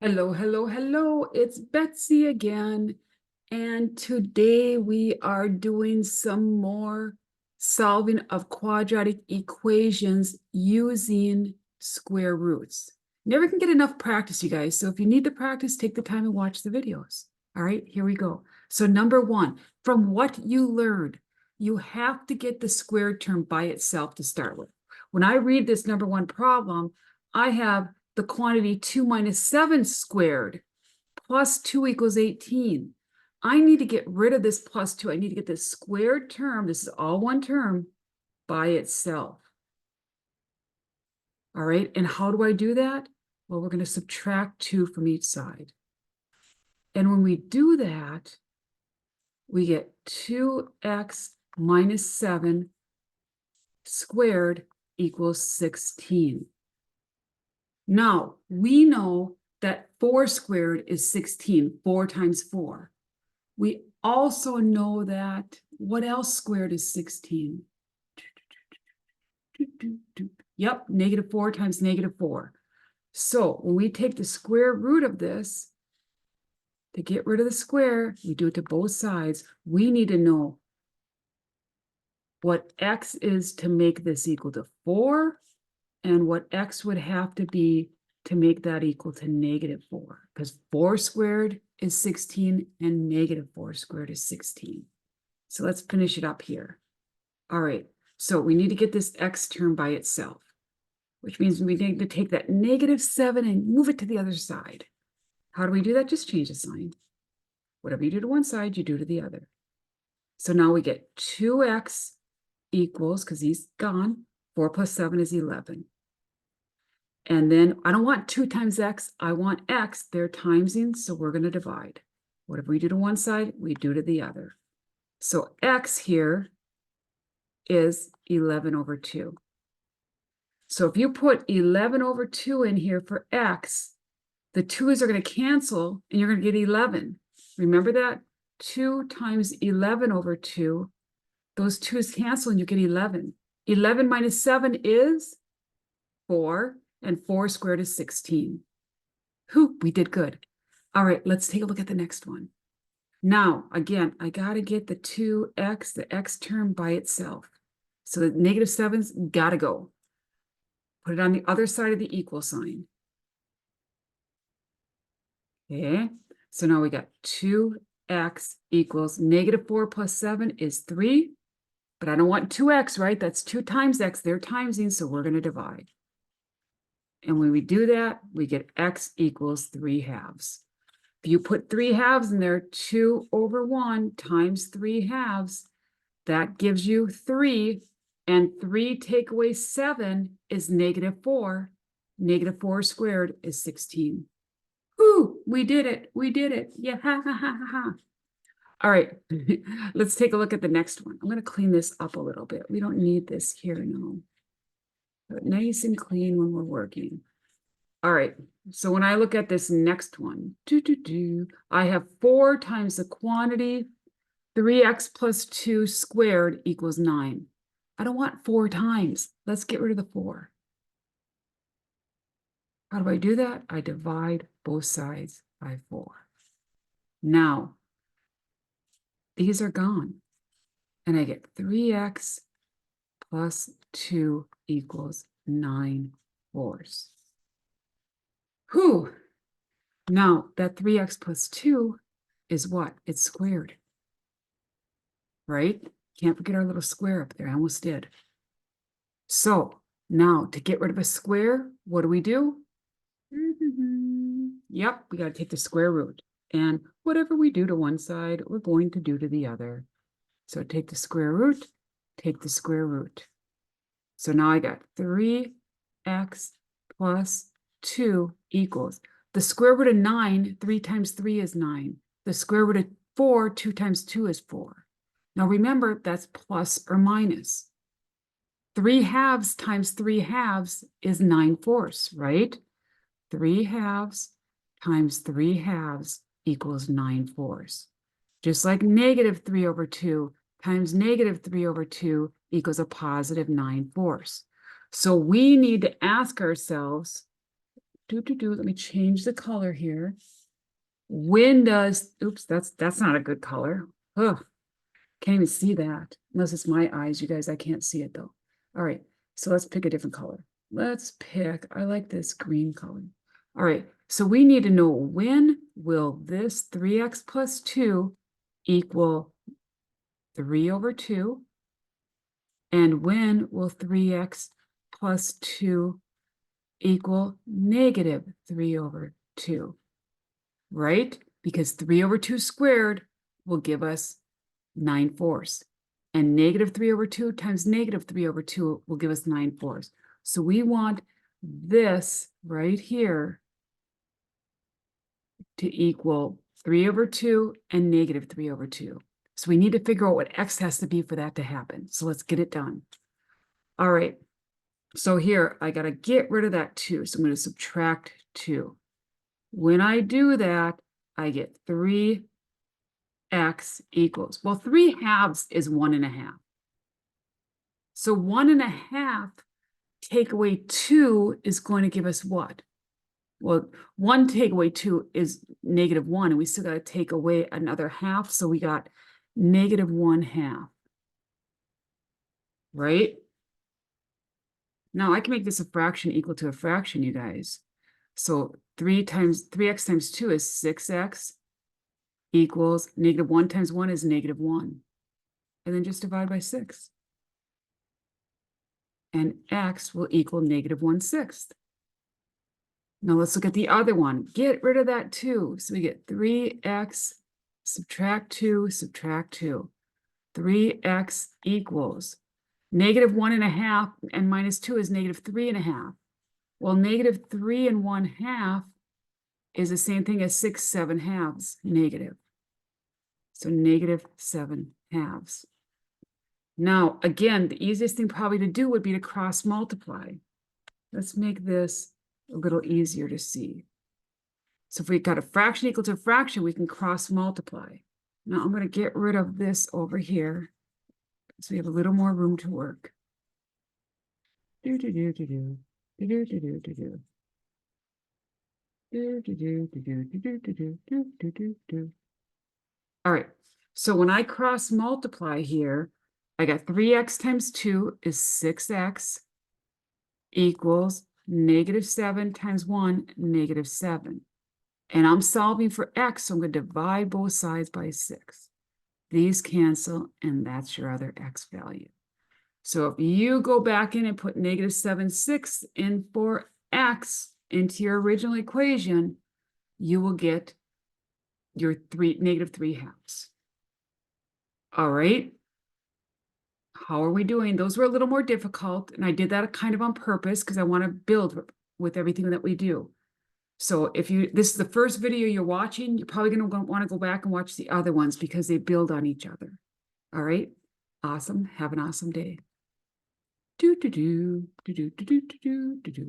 Hello, hello, hello. It's Betsy again. And today we are doing some more solving of quadratic equations using square roots. Never can get enough practice, you guys. So if you need to practice, take the time and watch the videos. All right, here we go. So number one, from what you learned, you have to get the squared term by itself to start with. When I read this number one problem, I have the quantity 2 minus 7 squared plus 2 equals 18. I need to get rid of this plus 2. I need to get this squared term, this is all one term, by itself. All right, and how do I do that? Well, we're going to subtract 2 from each side. And when we do that, we get 2x minus 7 squared equals 16. Now, we know that 4 squared is 16, 4 times 4. We also know that, what else squared is 16? Yep, negative 4 times negative 4. So when we take the square root of this, to get rid of the square, we do it to both sides. We need to know what x is to make this equal to 4, and what x would have to be to make that equal to negative 4, because 4 squared is 16 and negative 4 squared is 16. So let's finish it up here. All right, so we need to get this x term by itself, which means we need to take that negative 7 and move it to the other side. How do we do that? Just change the sign. Whatever you do to one side, you do to the other. So now we get 2x equals, because he's gone, 4 plus 7 is 11. And then I don't want 2 times x, I want x. They're timesing, so we're going to divide. Whatever we do to one side, we do to the other. So x here is 11 over 2. So if you put 11 over 2 in here for x, the 2's are going to cancel, and you're going to get 11. Remember that? 2 times 11 over 2. Those 2's cancel, and you get 11. 11 minus 7 is 4. And 4 squared is 16. Whew, we did good. All right, let's take a look at the next one. Now, again, I got to get the 2x, the x term by itself. So the negative 7's got to go. Put it on the other side of the equal sign. Okay, so now we got 2x equals negative 4 plus 7 is 3. But I don't want 2x, right? That's 2 times x. They're timesing, so we're going to divide. And when we do that, we get x equals 3 halves. If you put 3 halves in there, 2 over 1 times 3 halves, that gives you 3. And 3 take away 7 is negative 4. Negative 4 squared is 16. Whoo, we did it. We did it. Yeah, ha, ha, ha, ha, ha. All right, let's take a look at the next one. I'm going to clean this up a little bit. We don't need this here now. But nice and clean when we're working. All right, so when I look at this next one, I have 4 times the quantity, 3x plus 2 squared equals 9. I don't want 4 times. Let's get rid of the 4. How do I do that? I divide both sides by 4. Now, these are gone. And I get 3x plus 2 equals 9 fourths. Whew. Now, that 3x plus 2 is what? It's squared. Right? Can't forget our little square up there. I almost did. So, now, to get rid of a square, what do? Yep, we got to take the square root. And whatever we do to one side, we're going to do to the other. So take the square root, take the square root. So now I got 3x plus 2 equals the square root of 9, 3 times 3 is 9. The square root of 4, 2 times 2 is 4. Now remember, that's plus or minus. 3 halves times 3 halves is 9 fourths, right? 3 halves times 3 halves equals 9 fourths. Just like negative 3 over 2 times negative 3 over 2 equals a positive 9 fourths. So we need to ask ourselves, Let me change the color here. When does, oops, that's not a good color. Ugh, can't even see that. Unless it's my eyes, you guys, I can't see it though. All right, so let's pick a different color. Let's pick, I like this green color. All right, so we need to know when will this 3x plus 2 equal 3 over 2? And when will 3x plus 2 equal negative 3 over 2? Right? Because 3 over 2 squared will give us 9/4. And negative 3 over 2 times negative 3 over 2 will give us 9/4. So we want this right here to equal 3 over 2 and negative 3 over 2. So we need to figure out what x has to be for that to happen. So let's get it done. All right. So here, I got to get rid of that 2. So I'm going to subtract 2. When I do that, I get 3x equals, well, 3/2 is 1.5. So 1.5 take away 2 is going to give us what? Well, 1 take away 2 is -1, and we still got to take away another half. So we got -1/2, right? Now I can make this a fraction equal to a fraction, you guys. So 3x times 2 is 6x equals -1 times 1 is -1. And then just divide by 6. And x will equal -1/6. Now let's look at the other one. Get rid of that 2. So we get 3x, subtract 2, subtract 2. 3x equals -1.5, and minus 2 is -3.5. Well, -3 1/2 is the same thing as 6 7/2 negative. So -7/2. Now, again, the easiest thing probably to do would be to cross multiply. Let's make this a little easier to see. So if we've got a fraction equal to a fraction, we can cross multiply. Now I'm going to get rid of this over here, so we have a little more room to work. All right, so when I cross multiply here, I got 3x times 2 is 6x equals -7 times 1, -7. And I'm solving for x, so I'm going to divide both sides by 6. These cancel, and that's your other x value. So if you go back in and put -7/6 in for x into your original equation, you will get your -3/2. All right. How are we doing? Those were a little more difficult, and I did that kind of on purpose because I want to build with everything that we do. So if this is the first video you're watching, you're probably going to want to go back and watch the other ones because they build on each other. All right. Awesome. Have an awesome day. Do do do do do do do do do do.